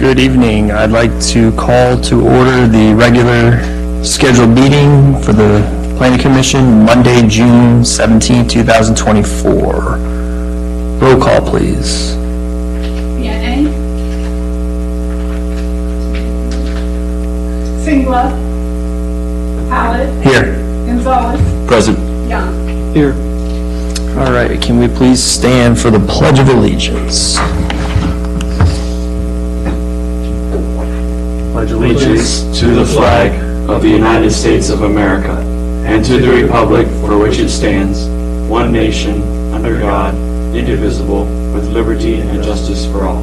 Good evening. I'd like to call to order the regular scheduled meeting for the Planning Commission, Monday, June 17, 2024. Roll call, please. Vianney. Singla. Hallett. Here. Gonzalez. Present. Young. Here. All right, can we please stand for the Pledge of Allegiance? Pledge allegiance to the flag of the United States of America and to the republic for which it stands, one nation, under God, indivisible, with liberty and justice for all.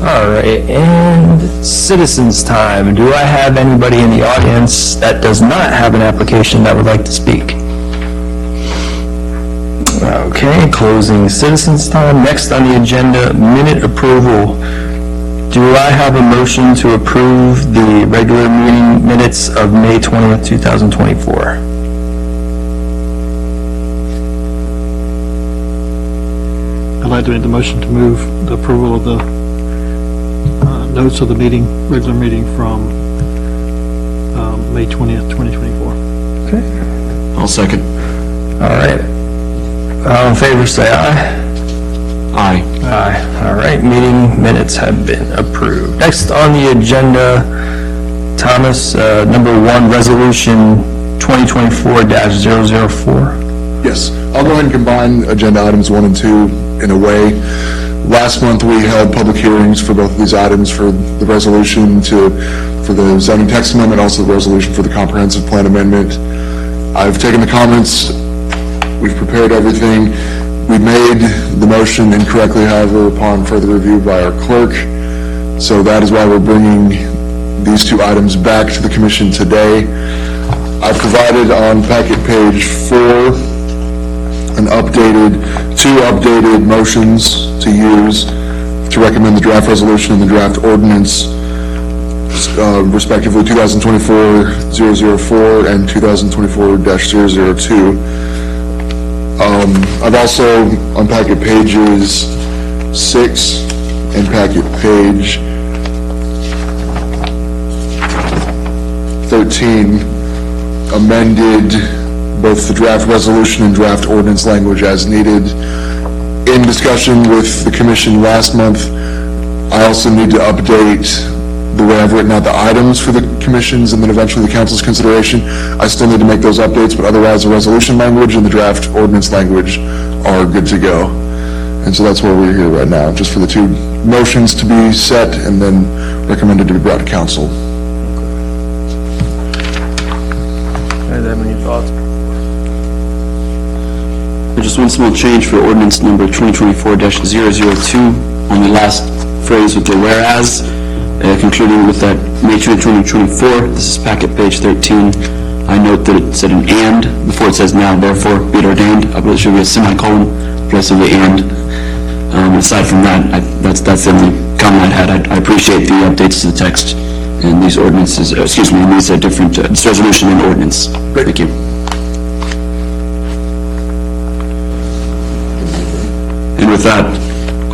All right, and citizens' time. Do I have anybody in the audience that does not have an application that would like to speak? Okay, closing citizens' time. Next on the agenda, minute approval. Do I have a motion to approve the regular meeting minutes of May 20th, 2024? I'd like to make the motion to move the approval of the notes of the meeting, regular meeting from May 20th, 2024. Okay. I'll second. All right. All in favor, say aye. Aye. Aye. All right, meeting minutes have been approved. Next on the agenda, Thomas, number 1, resolution 2024-004. Yes, I'll go ahead and combine agenda items 1 and 2 in a way. Last month, we held public hearings for both of these items, for the resolution for the zoning text amendment, also the resolution for the comprehensive plan amendment. I've taken the comments, we've prepared everything. We made the motion incorrectly, however, upon further review by our clerk. So that is why we're bringing these 2 items back to the commission today. I provided on packet page 4 2 updated motions to use to recommend the draft resolution and the draft ordinance, respectively 2024-004 and 2024-002. I've also, on packet pages 6 and packet page 13, amended both the draft resolution and draft ordinance language as needed. In discussion with the commission last month, I also need to update the way I've written out the items for the commission's and then eventually the council's consideration. I still need to make those updates, but otherwise the resolution language and the draft ordinance language are good to go. And so that's where we're here right now, just for the 2 motions to be set and then recommended to be brought to council. Do you have any thoughts? Just one small change for ordinance number 2024-002 on the last phrase with the whereas, concluding with that May 2024. This is packet page 13. I note that it said an and before it says now, therefore, be it ordained. I believe it should be a semicolon plus of the and. Aside from that, that's the only comment I had. I appreciate the updates to the text in these ordinances, these different, this resolution and ordinance. Great. Thank you. And with that,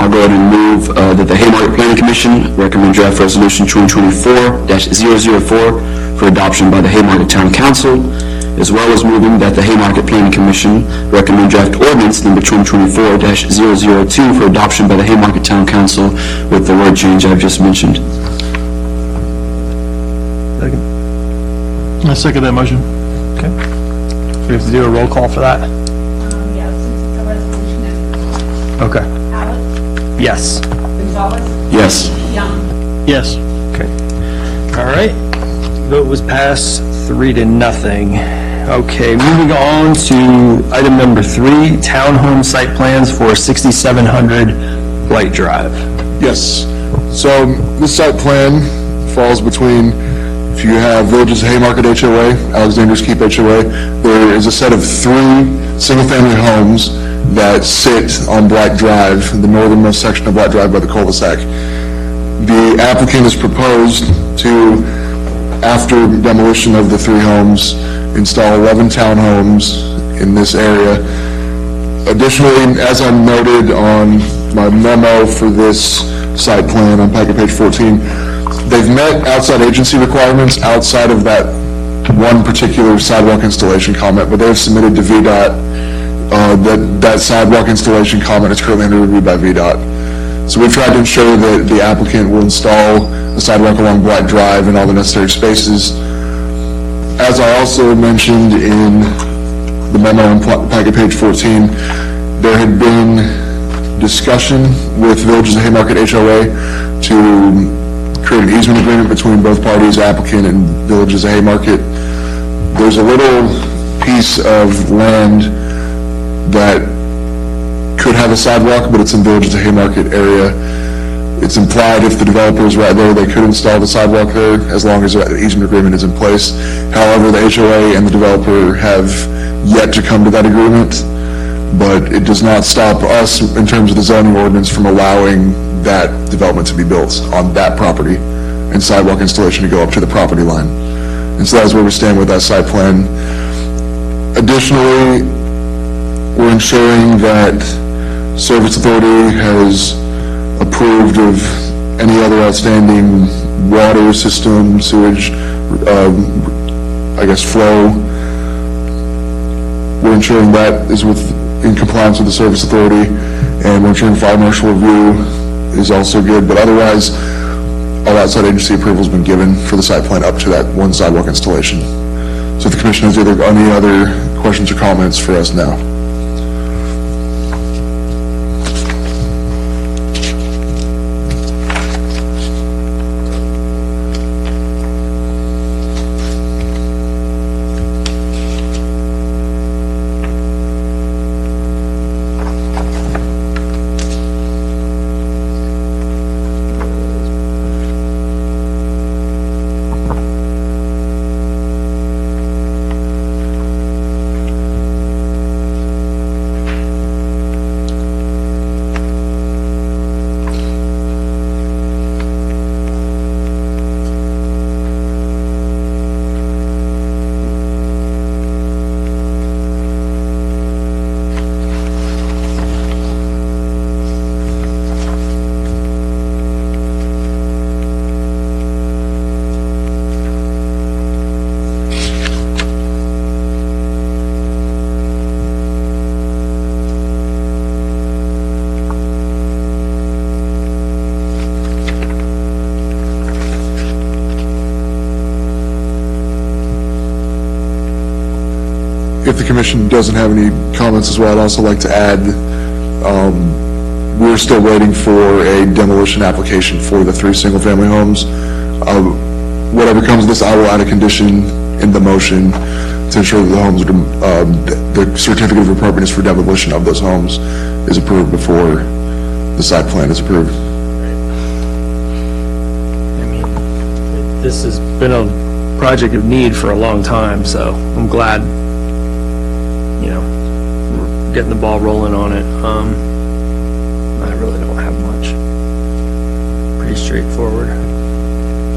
I'll go ahead and move that the Haymarket Planning Commission recommend draft resolution 2024-004 for adoption by the Haymarket Town Council, as well as moving that the Haymarket Planning Commission recommend draft ordinance number 2024-002 for adoption by the Haymarket Town Council with the word change I've just mentioned. Second. I second that motion. Okay. We have to do a roll call for that? Yeah, since it's a resolution. Okay. Hallett. Yes. Gonzalez. Yes. Young. Yes. Okay. All right. Vote was passed 3-0. Okay, moving on to item number 3, townhome site plans for 6700 Blight Drive. Yes, so this site plan falls between, if you have Villages Haymarket HOA, Alexander's Keep HOA, there is a set of 3 single-family homes that sit on Black Drive, the northernmost section of Black Drive by the cul-de-sac. The applicant has proposed to, after demolition of the 3 homes, install 11 townhomes in this area. Additionally, as I noted on my memo for this site plan on packet page 14. They've met outside agency requirements outside of that one particular sidewalk installation comment, but they've submitted to VDOT that sidewalk installation comment is currently under review by VDOT. So we've tried to ensure that the applicant will install a sidewalk along Black Drive and all the necessary spaces. As I also mentioned in the memo on packet page 14, there had been discussion with Villages of Haymarket HOA to create an easement agreement between both parties, applicant and Villages of Haymarket. There's a little piece of land that could have a sidewalk, but it's in Villages of Haymarket area. It's implied if the developer is right there, they could install the sidewalk there as long as the easement agreement is in place. However, the HOA and the developer have yet to come to that agreement, but it does not stop us in terms of the zoning ordinance from allowing that development to be built on that property and sidewalk installation to go up to the property line. And so that's where we stand with that site plan. Additionally, we're ensuring that Service Authority has approved of any other outstanding water system, sewage, flow. We're ensuring that is in compliance with the Service Authority, and we're ensuring fire marshal review is also good, but otherwise, all outside agency approval has been given for the site plan up to that one sidewalk installation. So if the commission has any other questions or comments for us now. If the commission doesn't have any comments as well, I'd also like to add, we're still waiting for a demolition application for the 3 single-family homes. Whatever comes of this, I will add a condition in the motion to ensure that the homes, the certificate of appropriateness for demolition of those homes is approved before the site plan is approved. I mean, this has been a project of need for a long time, so I'm glad, we're getting the ball rolling on it. I really don't have much. Pretty straightforward.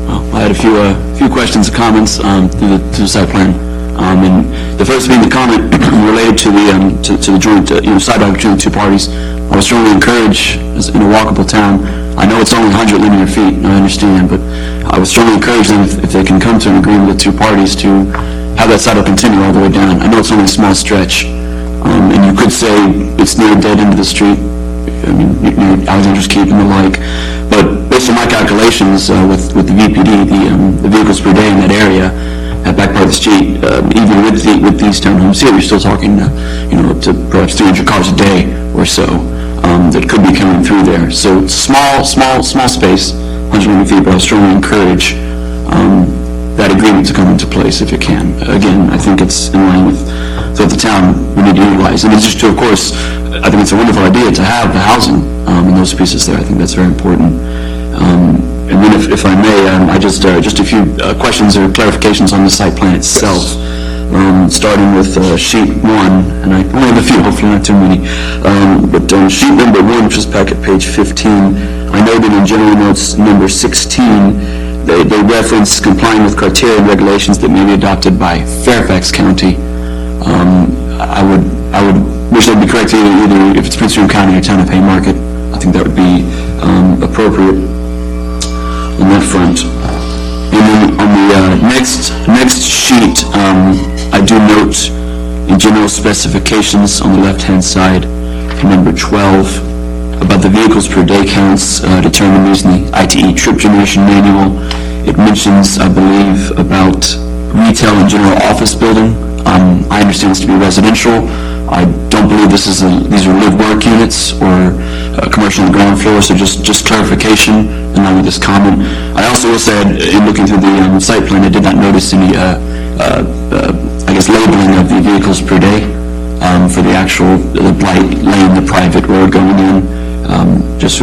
Well, I had a few questions and comments to the site plan. And the first being the comment related to the joint sidewalk between the two parties. I was strongly encouraged, as in a walkable town, I know it's only 100 linear feet, I understand, but I would strongly encourage them if they can come to an agreement with two parties to have that sidewalk continue all the way down. I know it's only a small stretch, and you could say it's near a dead end of the street, near Alexander's Keep and the like, but based on my calculations with the VPD, the vehicles per day in that area, at back part of the street, even with these townhomes here, you're still talking, up to perhaps 300 cars a day or so that could be coming through there. So it's small space, 120 feet, but I strongly encourage that agreement to come into place if it can. Again, I think it's in line with what the town would need to utilize. And it's just of course, I think it's a wonderful idea to have the housing in those pieces there. I think that's very important. And then if I may, I just a few questions or clarifications on the site plan itself. Starting with sheet 1, and I only have a few, hopefully not too many. But sheet number 1, which is packet page 15, I noted in general notes number 16, they reference complying with criteria and regulations that may be adopted by Fairfax County. I would wish that would be correct either if it's Prince William County or Town of Haymarket. I think think that would be appropriate on that front. And then on the next sheet, I do note in general specifications on the left-hand side, number 12, about the vehicles per day counts determined using the ITE trip generation manual. It mentions, I believe, about retail and general office building. I understand this to be residential. I don't believe these are live-work units or commercial on the ground floor, so just clarification along with this comment. I also will say, in looking through the site plan, I did not notice any, I guess, labeling of the vehicles per day for the actual blight lane, the private road going in. Just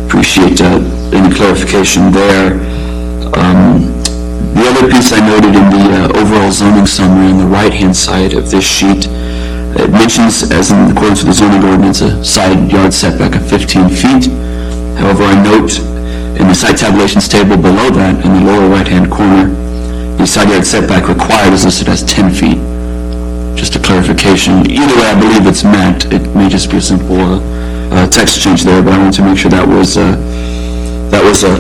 appreciate any clarification there. The other piece I noted in the overall zoning summary on the right-hand side of this sheet, it mentions, as in accordance with the zoning ordinance, a side yard setback of 15 feet. However, I note in the site tabulations table below that, in the lower right-hand corner, the side yard setback required is listed as 10 feet. Just a clarification. Either way, I believe it's met. It may just be a simple text change there, but I wanted to make sure that was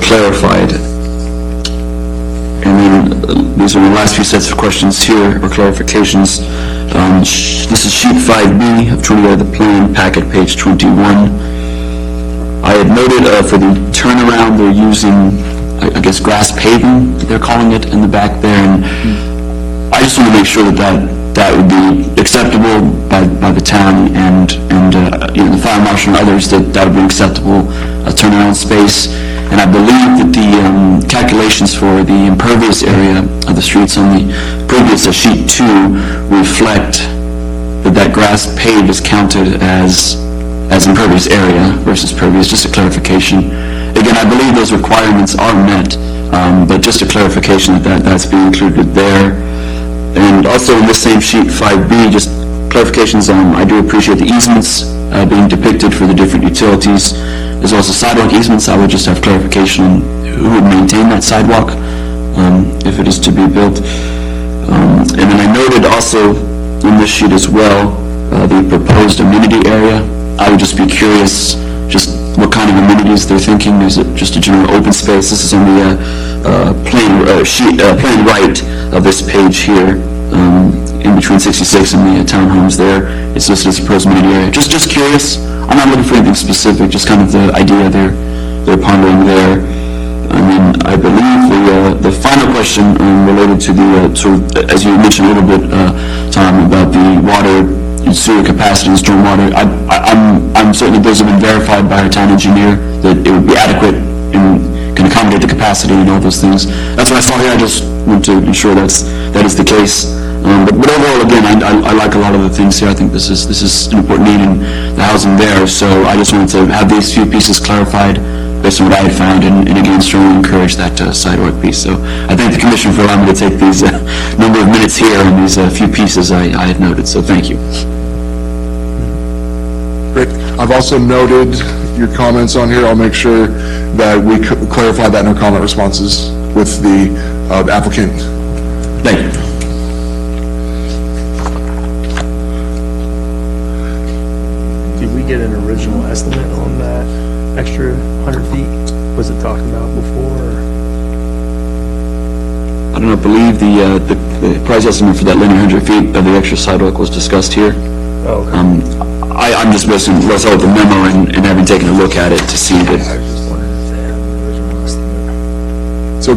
clarified. And then these are the last few sets of questions here, or clarifications. This is sheet 5B of 20 of the plan, packet page 21. I had noted for the turnaround, they're using, I guess, grass paving, they're calling it, in the back there. And I just want to make sure that would be acceptable by the town and the fire marshal and others, that would be an acceptable turnaround space. And I believe that the calculations for the impervious area of the streets on the previous sheet 2 reflect that grass paved is counted as impervious area versus pervious. Just a clarification. Again, I believe those requirements are met, but just a clarification that's being included there. And also in the same sheet 5B, just clarifications on, I do appreciate the easements being depicted for the different utilities, as well as the sidewalk easements. I would just have clarification on who would maintain that sidewalk if it is to be built. And then I noted also in this sheet as well, the proposed amenity area. I would just be curious just what kind of amenities they're thinking. Is it just a general open space? This is on the plain right of this page here, in between 66 and the townhomes there. It's listed as proposed amenity area. Just curious. I'm not looking for anything specific, just kind of the idea they're pondering there. And then I believe the final question related to the, sort of, as you mentioned a little bit, Tom, about the water and sewer capacity and stormwater. I'm certain that those have been verified by our town engineer, that it would be adequate and can accommodate the capacity and all those things. That's what I saw here. I just want to ensure that is the case. But overall, again, I like a lot of the things here. I think this is an important need in the housing there. So I just wanted to have these few pieces clarified based on what I had found, and again, strongly encourage that sidewalk piece. So I thank the Commission for allowing me to take these number of minutes here on these few pieces I had noted. So thank you. Great. I've also noted your comments on here. I'll make sure that we clarify that no comment responses with the applicant. Thank you. Did we get an original estimate on that extra 100 feet? Was it talked about before? Or? I don't know, I believe the price estimate for that linear 100 feet of the extra sidewalk was discussed here. Oh, okay. I'm just missing, let's hold the memo and having taken a look at it to see that. I was just wondering if they had an original estimate. So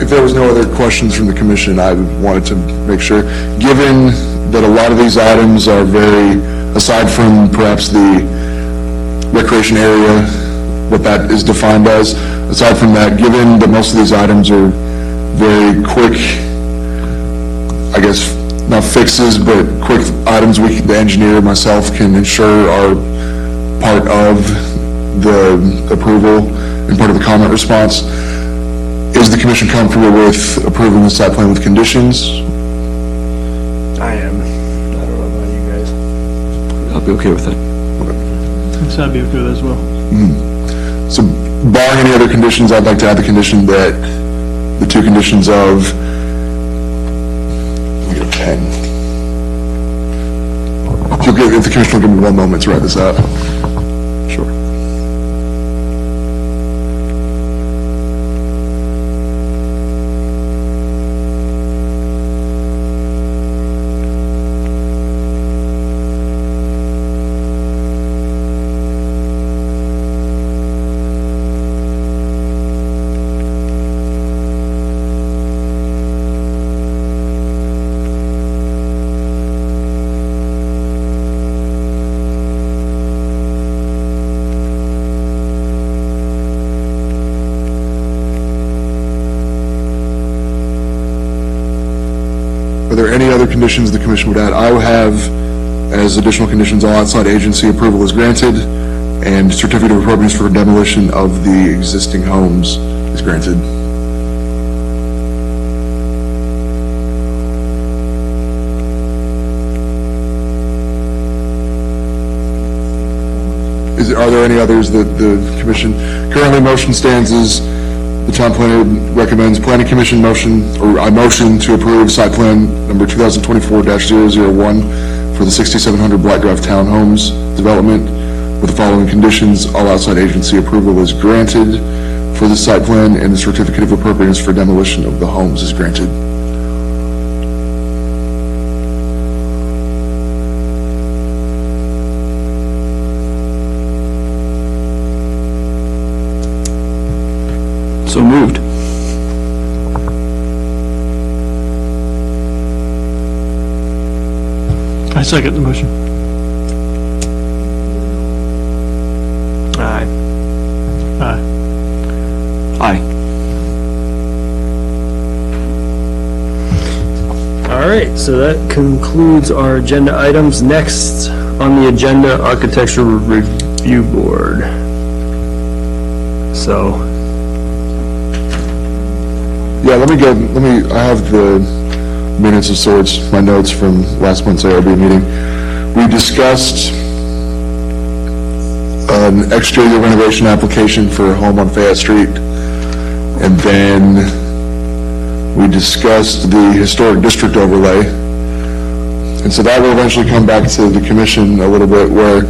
if there was no other questions from the commission, I wanted to make sure, given that a lot of these items are very, aside from perhaps the recreation area, what that is defined as, aside from that, given that most of these items are very quick, I guess, not fixes, but quick items the engineer, myself, can ensure are part of the approval and part of the comment response. Is the commission comfortable with approving the site plan with conditions? I am. I don't know about you guys. I'll be okay with that. So I'd be okay with that as well. So barring any other conditions, I'd like to add the condition that the two conditions of, let me get a pen. If the commission will give me 1 moment to write this out. Are there any other conditions the commission would add? I would have, as additional conditions, all outside agency approval is granted, and certificate of appropriateness for demolition of the existing homes is granted. Are there any others that the commission, currently motion stands is the town planner recommends planning commission motion, or I motion to approve site plan number 2024-001 for the 6700 Black Drive Townhomes development with the following conditions. All outside agency approval is granted for the site plan, and the certificate of appropriateness for demolition of the homes is granted. So moved. I second the motion. Aye. Aye. Aye. All right, so that concludes our agenda items. Next on the agenda, Architecture Review Board. So, Yeah, I have the minutes of sorts, my notes from last month's ARB meeting. We discussed an exterior renovation application for a home on Fayette Street, and then we discussed the historic district overlay. And so that will eventually come back to the commission a little bit, where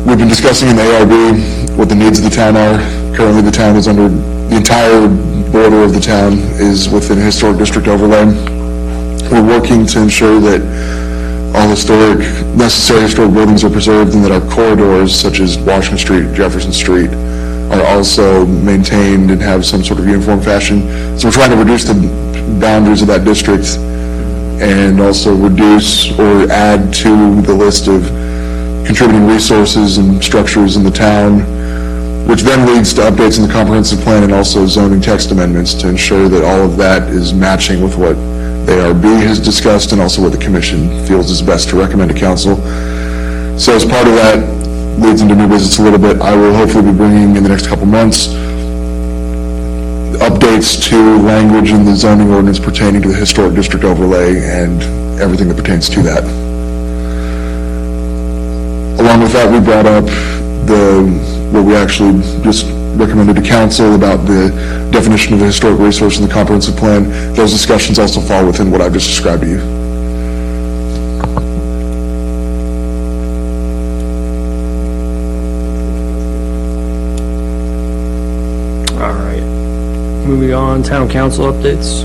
we've been discussing in the ARB what the needs of the town are. Currently, the town is under, the entire border of the town is within a historic district overlay. We're working to ensure that all necessary historic buildings are preserved, and that our corridors, such as Washington Street, Jefferson Street, are also maintained and have some sort of uniform fashion. So we're trying to reduce the boundaries of that district, and also reduce or add to the list of contributing resources and structures in the town, which then leads to updates in the comprehensive plan and also zoning text amendments to ensure that all of that is matching with what the ARB has discussed and also what the commission feels is best to recommend to council. So as part of that, leads into new business a little bit, I will hopefully be bringing in the next couple months updates to language in the zoning ordinance pertaining to the historic district overlay and everything that pertains to that. Along with that, we brought up what we actually just recommended to council about the definition of the historic resource in the comprehensive plan. Those discussions also fall within what I've just described to you. all right. Moving on, town council updates.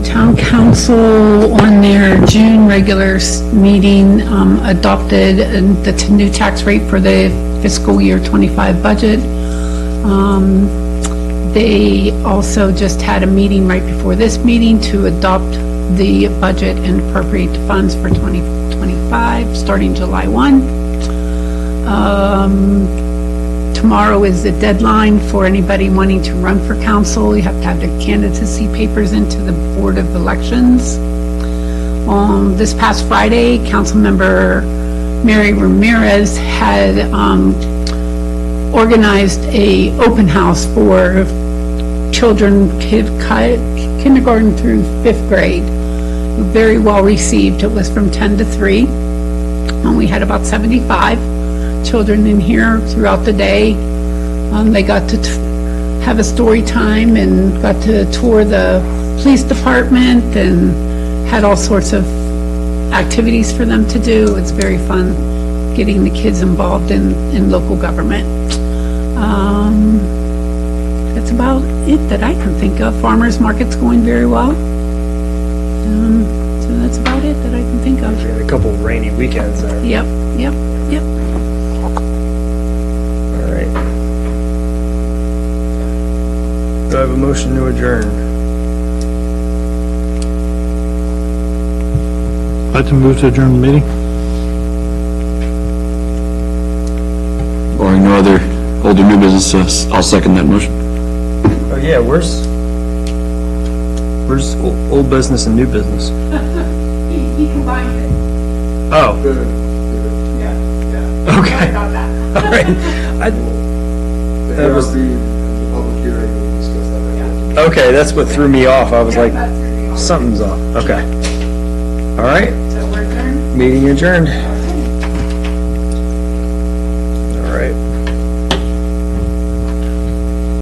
Town council on their June regular meeting adopted the new tax rate for the fiscal year 25 budget. They also just had a meeting right before this meeting to adopt the budget and appropriate funds for 2025, starting July 1. Tomorrow is the deadline for anybody wanting to run for council. You have to have the candidacy papers into the Board of Elections. This past Friday, Councilmember Mary Ramirez had organized a open house for children, kindergarten through 5th grade. Very well received. It was from 10 to 3. And we had about 75 children in here throughout the day. They got to have a story time and got to tour the police department and had all sorts of activities for them to do. It's very fun getting the kids involved in local government. That's about it that I can think of. Farmers market's going very well. So that's about it that I can think of. We had a couple rainy weekends there. Yep. All right. Do I have a motion to adjourn? I'd like to move to adjourn the meeting. Barring no other old or new business, I'll second that motion. Oh, yeah, where's old business and new business? He combined it. Oh, Yeah. okay, Sorry about that. all right. That was, the public hearing, we'll discuss that. okay, that's what threw me off. I was like, That's really all. something's off. Okay. All right, So we're adjourned. meeting adjourned.